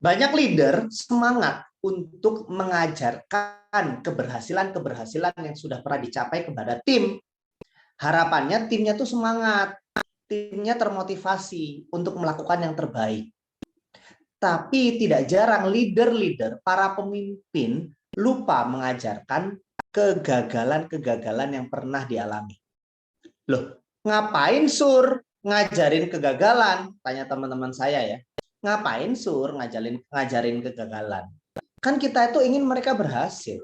Banyak leader semangat untuk mengajarkan keberhasilan-keberhasilan yang sudah pernah dicapai kepada tim. Harapannya timnya tuh semangat, timnya termotivasi untuk melakukan yang terbaik. Tapi tidak jarang leader-leader, para pemimpin lupa mengajarkan kegagalan-kegagalan yang pernah dialami. Loh, ngapain Sur ngajarin kegagalan? Tanya teman-teman saya ya. Ngapain Sur ngajarin kegagalan? Kan kita itu ingin mereka berhasil.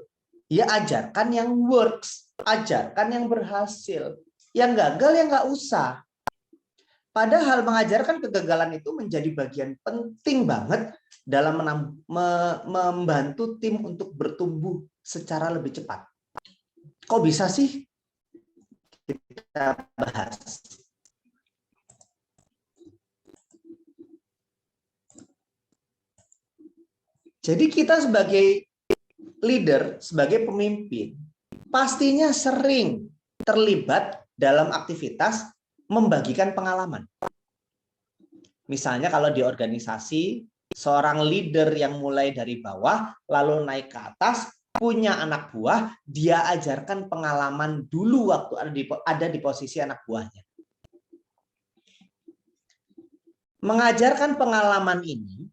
Ya ajarkan yang works, ajarkan yang berhasil. Yang gagal ya nggak usah. Padahal mengajarkan kegagalan itu menjadi bagian penting banget dalam membantu tim untuk bertumbuh secara lebih cepat. Kok bisa sih? Kita bahas. Jadi kita sebagai leader, sebagai pemimpin, pastinya sering terlibat dalam aktivitas membagikan pengalaman. Misalnya kalau di organisasi, seorang leader yang mulai dari bawah, lalu naik ke atas, punya anak buah, dia ajarkan pengalaman dulu waktu ada di posisi anak buahnya. Mengajarkan pengalaman ini,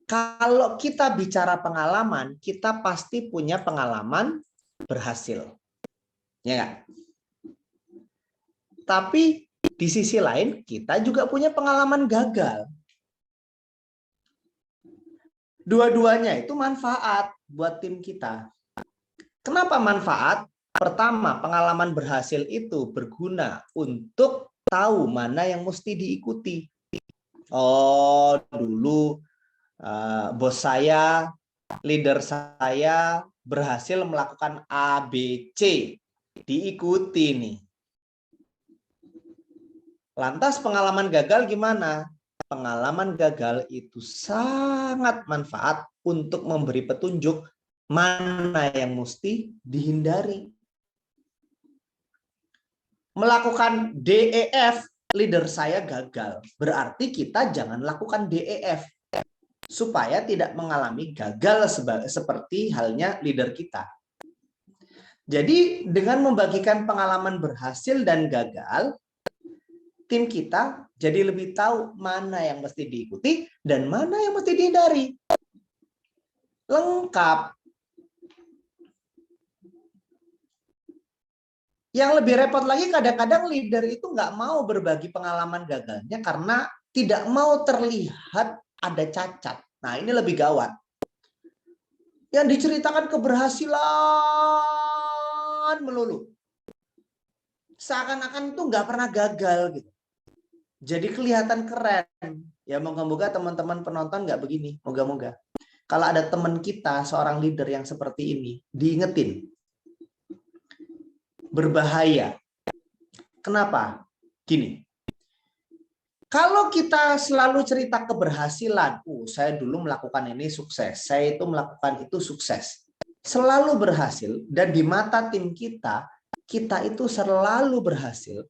kalau kita bicara pengalaman, kita pasti punya pengalaman berhasil. Ya nggak? Tapi di sisi lain, kita juga punya pengalaman gagal. Dua-duanya itu manfaat buat tim kita. Kenapa manfaat? Pertama, pengalaman berhasil itu berguna untuk tahu mana yang mesti diikuti. Oh, dulu bos saya, leader saya berhasil melakukan A, B, C. Diikuti nih. Lantas pengalaman gagal gimana? Pengalaman gagal itu sangat manfaat untuk memberi petunjuk mana yang mesti dihindari. Melakukan DEF, leader saya gagal. Berarti kita jangan lakukan DEF. Supaya tidak mengalami gagal seperti halnya leader kita. Jadi dengan membagikan pengalaman berhasil dan gagal, tim kita jadi lebih tahu mana yang mesti diikuti dan mana yang mesti dihindari. Lengkap. Yang lebih repot lagi kadang-kadang leader itu nggak mau berbagi pengalaman gagalnya karena tidak mau terlihat ada cacat. Nah ini lebih gawat. Yang diceritakan keberhasilan melulu. Seakan-akan itu nggak pernah gagal gitu. Jadi kelihatan keren. Ya moga-moga teman-teman penonton nggak begini. Moga-moga. Kalau ada teman kita, seorang leader yang seperti ini, diingetin. Berbahaya. Kenapa? Gini. Kalau kita selalu cerita keberhasilan, saya dulu melakukan ini sukses, saya itu melakukan itu sukses. Selalu berhasil, dan di mata tim kita itu selalu berhasil.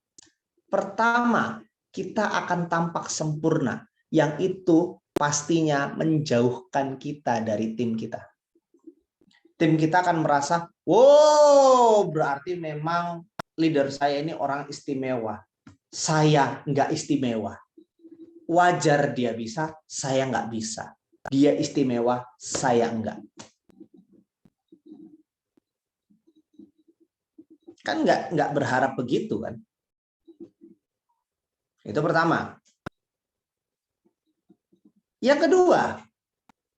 Pertama, kita akan tampak sempurna, yang itu pastinya menjauhkan kita dari tim kita. Tim kita akan merasa, wow, berarti memang leader saya ini orang istimewa. Saya nggak istimewa. Wajar dia bisa, saya nggak bisa. Dia istimewa, saya enggak. Kan nggak berharap begitu kan? Itu pertama. Yang kedua,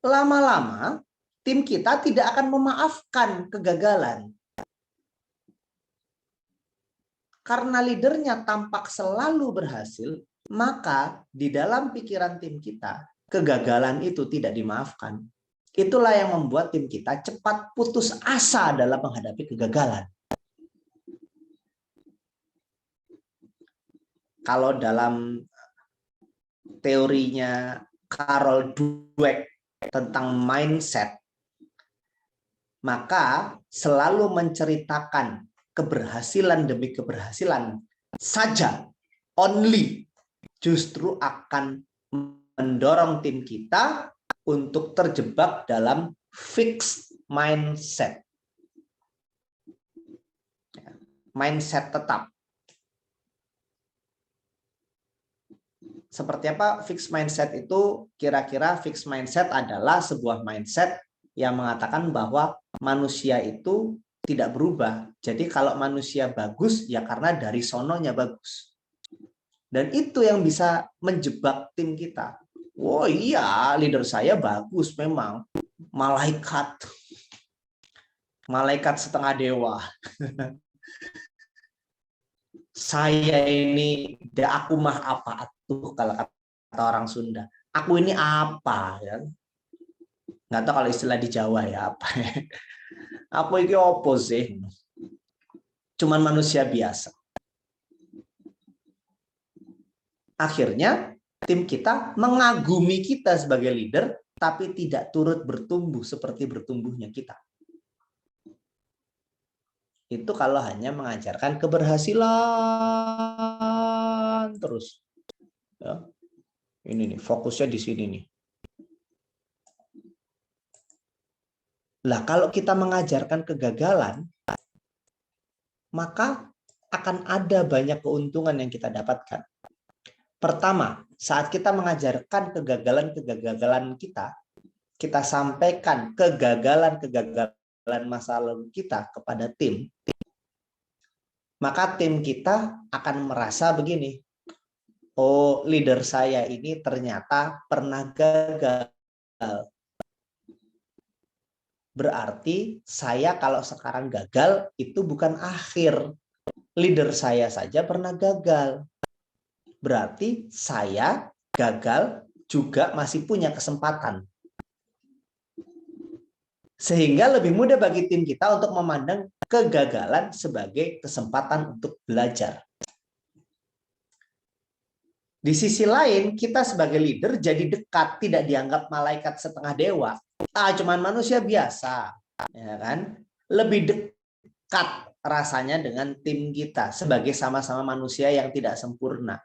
lama-lama tim kita tidak akan memaafkan kegagalan. Karena leadernya tampak selalu berhasil, maka di dalam pikiran tim kita, kegagalan itu tidak dimaafkan. Itulah yang membuat tim kita cepat putus asa dalam menghadapi kegagalan. Kalau dalam teorinya Carol Dweck tentang mindset, maka selalu menceritakan keberhasilan demi keberhasilan saja, only, justru akan mendorong tim kita untuk terjebak dalam fixed mindset. Mindset tetap. Seperti apa fixed mindset itu? Kira-kira fixed mindset adalah sebuah mindset yang mengatakan bahwa manusia itu tidak berubah. Jadi kalau manusia bagus, ya karena dari sononya bagus. Dan itu yang bisa menjebak tim kita. Oh iya, leader saya bagus memang. Malaikat. Malaikat setengah dewa. Saya ini, aku mah apa tuh kalau kata orang Sunda. Aku ini apa ya? Nggak tahu kalau istilah di Jawa ya apa. Aku ini opo sih? Cuman manusia biasa. Akhirnya tim kita mengagumi kita sebagai leader, tapi tidak turut bertumbuh seperti bertumbuhnya kita. Itu kalau hanya mengajarkan keberhasilan terus. Ya. Ini nih, fokusnya di sini nih. Lah, kalau kita mengajarkan kegagalan, maka akan ada banyak keuntungan yang kita dapatkan. Pertama, saat kita mengajarkan kegagalan-kegagalan kita sampaikan kegagalan-kegagalan masa lalu kita kepada tim, maka tim kita akan merasa begini, oh leader saya ini ternyata pernah gagal. Berarti saya kalau sekarang gagal itu bukan akhir. Leader saya saja pernah gagal. Berarti saya gagal juga masih punya kesempatan. Sehingga lebih mudah bagi tim kita untuk memandang kegagalan sebagai kesempatan untuk belajar. Di sisi lain, kita sebagai leader jadi dekat, tidak dianggap malaikat setengah dewa. Cuman manusia biasa, ya kan? Lebih dekat rasanya dengan tim kita sebagai sama-sama manusia yang tidak sempurna.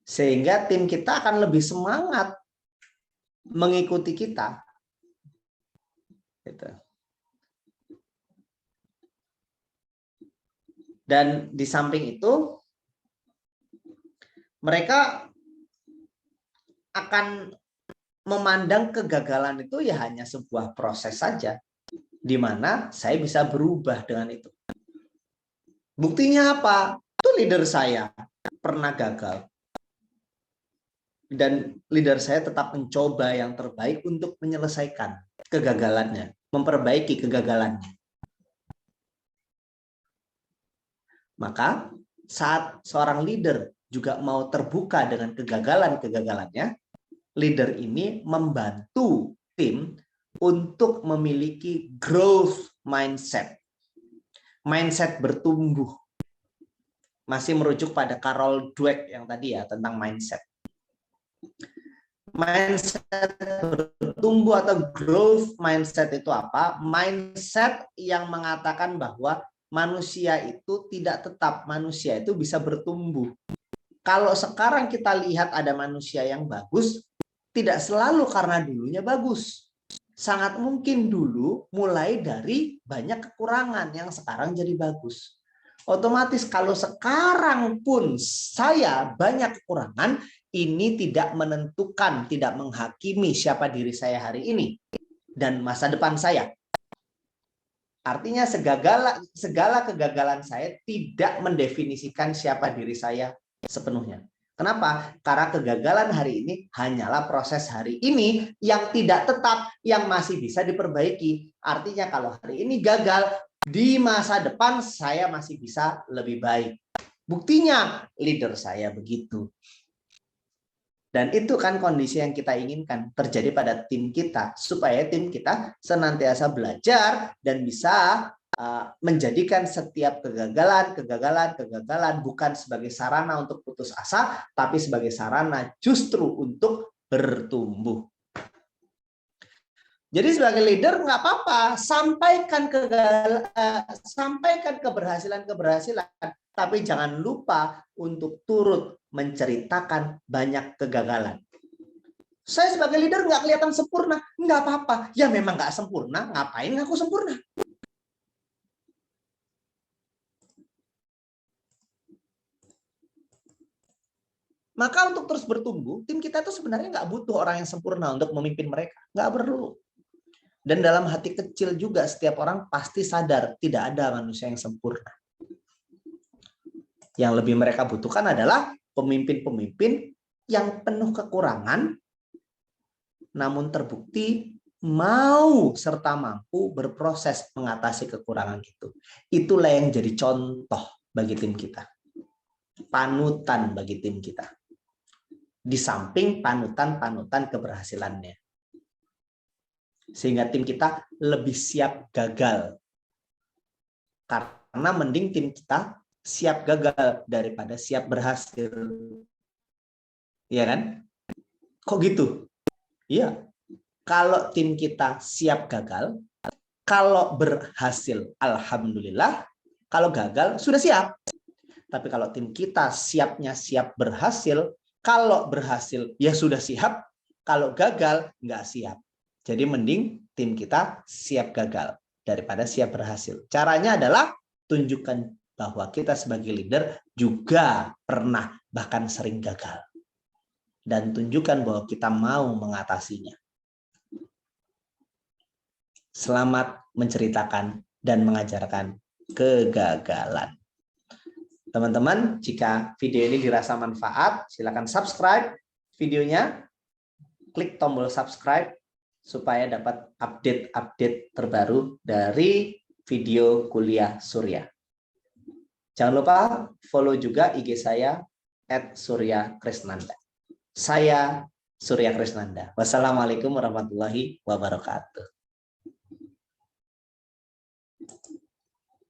Sehingga tim kita akan lebih semangat mengikuti kita. Gitu. Dan di samping itu, mereka akan memandang kegagalan itu ya hanya sebuah proses saja, di mana saya bisa berubah dengan itu. Buktinya apa? Itu leader saya pernah gagal. Dan leader saya tetap mencoba yang terbaik untuk menyelesaikan kegagalannya, memperbaiki kegagalannya. Maka saat seorang leader juga mau terbuka dengan kegagalan-kegagalannya, leader ini membantu tim untuk memiliki growth mindset. Mindset bertumbuh. Masih merujuk pada Carol Dweck yang tadi ya, tentang mindset. Mindset bertumbuh atau growth mindset itu apa? Mindset yang mengatakan bahwa manusia itu tidak tetap, manusia itu bisa bertumbuh. Kalau sekarang kita lihat ada manusia yang bagus, tidak selalu karena dulunya bagus. Sangat mungkin dulu mulai dari banyak kekurangan yang sekarang jadi bagus. Otomatis kalau sekarang pun saya banyak kekurangan, ini tidak menentukan, tidak menghakimi siapa diri saya hari ini dan masa depan saya. Artinya segala kegagalan saya tidak mendefinisikan siapa diri saya sepenuhnya. Kenapa? Karena kegagalan hari ini hanyalah proses hari ini yang tidak tetap, yang masih bisa diperbaiki. Artinya kalau hari ini gagal, di masa depan saya masih bisa lebih baik. Buktinya leader saya begitu. Dan itu kan kondisi yang kita inginkan terjadi pada tim kita, supaya tim kita senantiasa belajar dan bisa menjadikan setiap kegagalan bukan sebagai sarana untuk putus asa, tapi sebagai sarana justru untuk bertumbuh. Jadi sebagai leader nggak apa-apa, sampaikan keberhasilan, tapi jangan lupa untuk turut menceritakan banyak kegagalan. Saya sebagai leader nggak kelihatan sempurna, nggak apa-apa. Ya memang nggak sempurna, ngapain ngaku sempurna? Maka untuk terus bertumbuh, tim kita itu sebenarnya nggak butuh orang yang sempurna untuk memimpin mereka. Nggak perlu. Dan dalam hati kecil juga setiap orang pasti sadar tidak ada manusia yang sempurna. Yang lebih mereka butuhkan adalah pemimpin-pemimpin yang penuh kekurangan, namun terbukti mau serta mampu berproses mengatasi kekurangan itu. Itulah yang jadi contoh bagi tim kita. Panutan bagi tim kita. Di samping panutan-panutan keberhasilannya. Sehingga tim kita lebih siap gagal. Karena mending tim kita siap gagal daripada siap berhasil. Iya kan? Kok gitu? Iya. Kalau tim kita siap gagal, kalau berhasil, alhamdulillah. Kalau gagal, sudah siap. Tapi kalau tim kita siapnya siap berhasil, kalau berhasil, ya sudah siap. Kalau gagal, nggak siap. Jadi mending tim kita siap gagal daripada siap berhasil. Caranya adalah tunjukkan bahwa kita sebagai leader juga pernah, bahkan sering gagal. Dan tunjukkan bahwa kita mau mengatasinya. Selamat menceritakan dan mengajarkan kegagalan. Teman-teman, jika video ini dirasa manfaat, silakan subscribe videonya, klik tombol subscribe supaya dapat update-update terbaru dari video kuliah Surya. Jangan lupa follow juga IG saya @suryakrisnanda. Saya Surya Krisnanda. Wassalamualaikum warahmatullahi wabarakatuh.